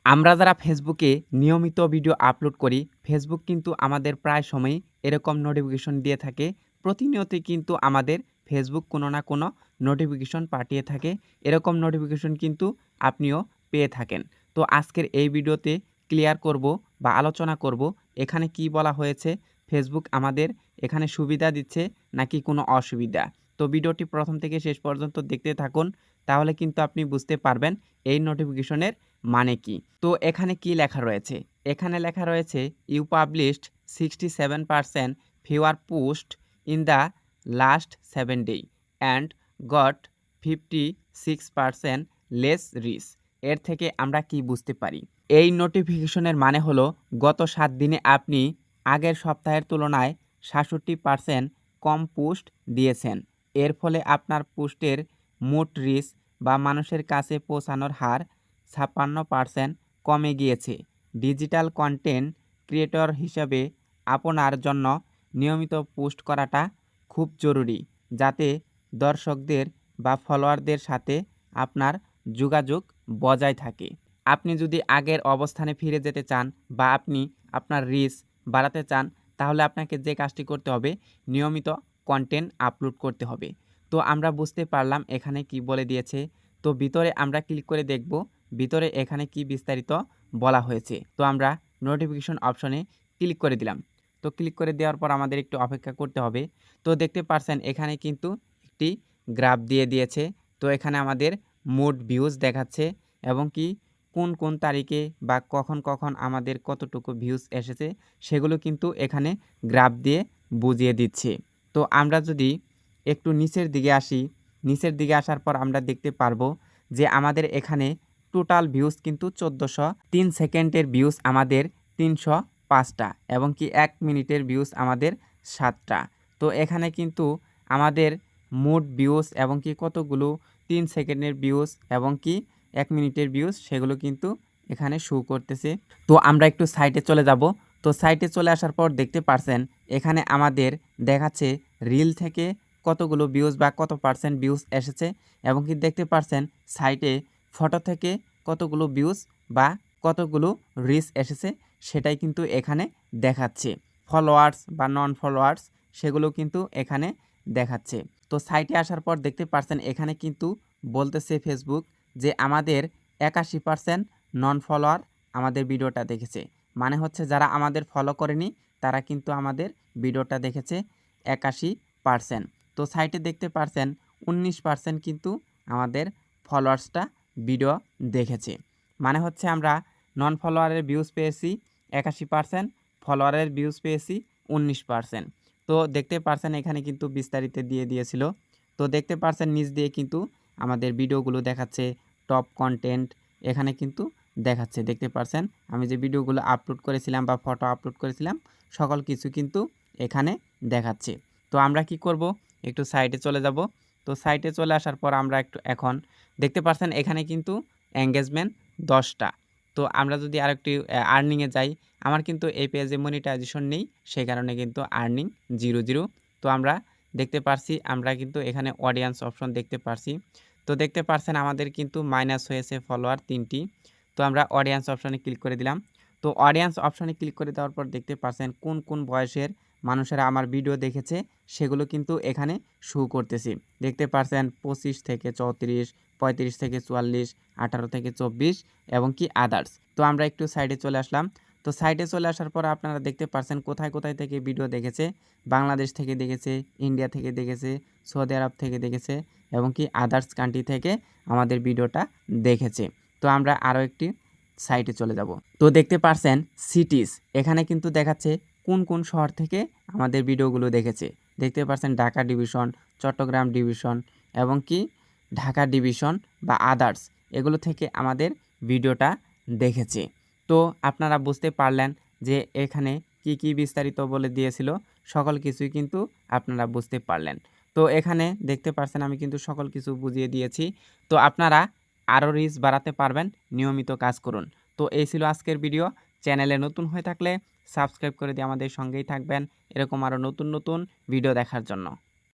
আমরা যারা ফেসবুকে নিয়মিত ভিডিও আপলোড করি, ফেসবুক কিন্তু আমাদের প্রায় সময়ই এরকম নোটিফিকেশন দিয়ে থাকে। প্রতিনিয়তই কিন্তু আমাদের ফেসবুক কোনো না কোনো নোটিফিকেশন পাঠিয়ে থাকে। এরকম নোটিফিকেশন কিন্তু আপনিও পেয়ে থাকেন। তো আজকের এই ভিডিওতে ক্লিয়ার করব বা আলোচনা করব এখানে কি বলা হয়েছে, ফেসবুক আমাদের এখানে সুবিধা দিচ্ছে নাকি কোনো অসুবিধা। তো ভিডিওটি প্রথম থেকে শেষ পর্যন্ত দেখতে থাকুন, তাহলে কিন্তু আপনি বুঝতে পারবেন এই নোটিফিকেশনের মানে কি? তো এখানে কি লেখা রয়েছে? এখানে লেখা রয়েছে you published 67% fewer posts in the last 7 days and got 56% less reach। এর থেকে আমরা কি বুঝতে পারি? এই নোটিফিকেশনের মানে হলো গত 7 দিনে আপনি আগের সপ্তাহের তুলনায় ৬৭% কম পোস্ট দিয়েছেন। এর ফলে আপনার পোস্টের মোট রিচ বা মানুষের কাছে পৌঁছানোর হার ৫৬% কমে গিয়েছে। ডিজিটাল কন্টেন্ট ক্রিয়েটর হিসেবে আপনার জন্য নিয়মিত পোস্ট করাটা খুব জরুরি, যাতে দর্শকদের বা ফলোয়ারদের সাথে আপনার যোগাযোগ বজায় থাকে। আপনি যদি আগের অবস্থানে ফিরে যেতে চান বা আপনি আপনার রিচ বাড়াতে চান, তাহলে আপনাকে যে কাজটি করতে হবে, নিয়মিত কন্টেন্ট আপলোড করতে হবে। তো আমরা বুঝতে পারলাম এখানে কি বলে দিয়েছে। তো ভিতরে আমরা ক্লিক করে দেখব ভিতরে এখানে কি বিস্তারিত বলা হয়েছে। তো আমরা নোটিফিকেশন অপশনে ক্লিক করে দিলাম। তো ক্লিক করে দেওয়ার পর আমাদের একটু অপেক্ষা করতে হবে। তো দেখতে পাচ্ছেন এখানে কিন্তু একটি গ্রাফ দিয়ে দিয়েছে। তো এখানে আমাদের মোট ভিউজ দেখাচ্ছে এবং কি কোন তারিখে বা কখন আমাদের কতটুকু ভিউজ এসেছে সেগুলো কিন্তু এখানে গ্রাফ দিয়ে বুঝিয়ে দিচ্ছে। তো আমরা যদি একটু নিচের দিকে আসি, নিচের দিকে আসার পর আমরা দেখতে পারবো যে আমাদের এখানে টোটাল ভিউজ কিন্তু ১৪০৩ সেকেন্ডের ভিউজ আমাদের ৩০৫টা এবং কি ১ মিনিটের ভিউজ আমাদের ৭টা। তো এখানে কিন্তু আমাদের মোট ভিউজ এবং কি কতগুলো ৩ সেকেন্ডের ভিউজ এবং কি ১ মিনিটের ভিউজ সেগুলো কিন্তু এখানে শো করতেছে। তো আমরা একটু সাইটে চলে যাব। তো সাইটে চলে আসার পর দেখতে পারছেন এখানে আমাদের দেখাচ্ছে রিল থেকে কতগুলো ভিউজ বা কত পার্সেন্ট ভিউজ এসেছে এবং কি দেখতে পারছেন সাইটে ফটো থেকে কতগুলো ভিউজ বা কতগুলো রিচ এসেছে সেটাই কিন্তু এখানে দেখাচ্ছে। ফলোয়ার্স বা নন ফলোয়ার্স সেগুলো কিন্তু এখানে দেখাচ্ছে। তো সাইটে আসার পর দেখতে পারছেন এখানে কিন্তু বলতেছে ফেসবুক যে আমাদের ৮১% নন ফলোয়ার আমাদের ভিডিওটা দেখেছে। মানে হচ্ছে যারা আমাদের ফলো করেনি তারা কিন্তু আমাদের ভিডিওটা দেখেছে ৮১%। তো সাইটে দেখতে পারছেন ১৯% কিন্তু আমাদের ফলোয়ার্সটা ভিডিও দেখেছে। মানে হচ্ছে আমরা নন ফলোয়ারের ভিউজ পেয়েছি ৮১%, ফলোয়ারের ভিউজ পেয়েছি ১৯%। তো দেখতে পারছেন এখানে কিন্তু বিস্তারিত দিয়ে দিয়েছিল। তো দেখতে পারছেন নিচ দিয়ে কিন্তু আমাদের ভিডিওগুলো দেখাচ্ছে, টপ কন্টেন্ট এখানে কিন্তু দেখাচ্ছে। দেখতে পারছেন আমি যে ভিডিওগুলো আপলোড করেছিলাম বা ফটো আপলোড করেছিলাম সকল কিছু কিন্তু এখানে দেখাচ্ছে। তো আমরা কি করব, একটু সাইটে চলে যাব। তো সাইটে চলে আসার পর আমরা একটু এখন দেখতে পারছেন এখানে কিন্তু এঙ্গেজমেন্ট 10টা। তো আমরা যদি আরেকটি আর্নিংয়ে যাই, আমার কিন্তু এই পেজে মনিটাইজেশন নেই, সেই কারণে কিন্তু আর্নিং 0 তো আমরা দেখতে পারছি আমরা কিন্তু এখানে অডিয়েন্স অপশন দেখতে পারছি। তো দেখতে পারছেন আমাদের কিন্তু মাইনাস হয়েছে ফলোয়ার 3টি। তো আমরা অডিয়েন্স অপশনে ক্লিক করে দিলাম। তো অডিয়েন্স অপশনে ক্লিক করে দেওয়ার পর দেখতে পারছেন কোন বয়সের মানুষেরা আমার ভিডিও দেখেছে সেগুলো কিন্তু এখানে শো করতেছে। দেখতে পারছেন 25 থেকে 34, 35 থেকে 44, 18 থেকে 24 এবং কি আদার্স। তো আমরা একটু সাইডে চলে আসলাম। তো সাইডে চলে আসার পর আপনারা দেখতে পারছেন কোথায় থেকে ভিডিও দেখেছে। বাংলাদেশ থেকে দেখেছে, ইন্ডিয়া থেকে দেখেছে, সৌদি আরব থেকে দেখেছে এবং কি আদার্স কান্ট্রি থেকে আমাদের ভিডিওটা দেখেছে। তো আমরা আরও একটি সাইটে চলে যাব। তো দেখতে পারছেন সিটিজ, এখানে কিন্তু দেখাচ্ছে কোন শহর থেকে আমাদের ভিডিওগুলো দেখেছে। দেখতে পারছেন ঢাকা ডিভিশন, চট্টগ্রাম ডিভিশন এবং কি ঢাকা ডিভিশন বা আদার্স এগুলো থেকে আমাদের ভিডিওটা দেখেছে। তো আপনারা বুঝতে পারলেন যে এখানে কি বিস্তারিত বলে দিয়েছিল, সকল কিছুই কিন্তু আপনারা বুঝতে পারলেন। তো এখানে দেখতে পারছেন আমি কিন্তু সকল কিছু বুঝিয়ে দিয়েছি। তো আপনারা আরও রিচ বাড়াতে পারবেন, নিয়মিত কাজ করুন। তো এই ছিল আজকের ভিডিও। চ্যানেলে নতুন হয়ে থাকলে সাবস্ক্রাইব করে দিয়ে আমাদের সঙ্গেই থাকবেন এরকম আরও নতুন ভিডিও দেখার জন্য।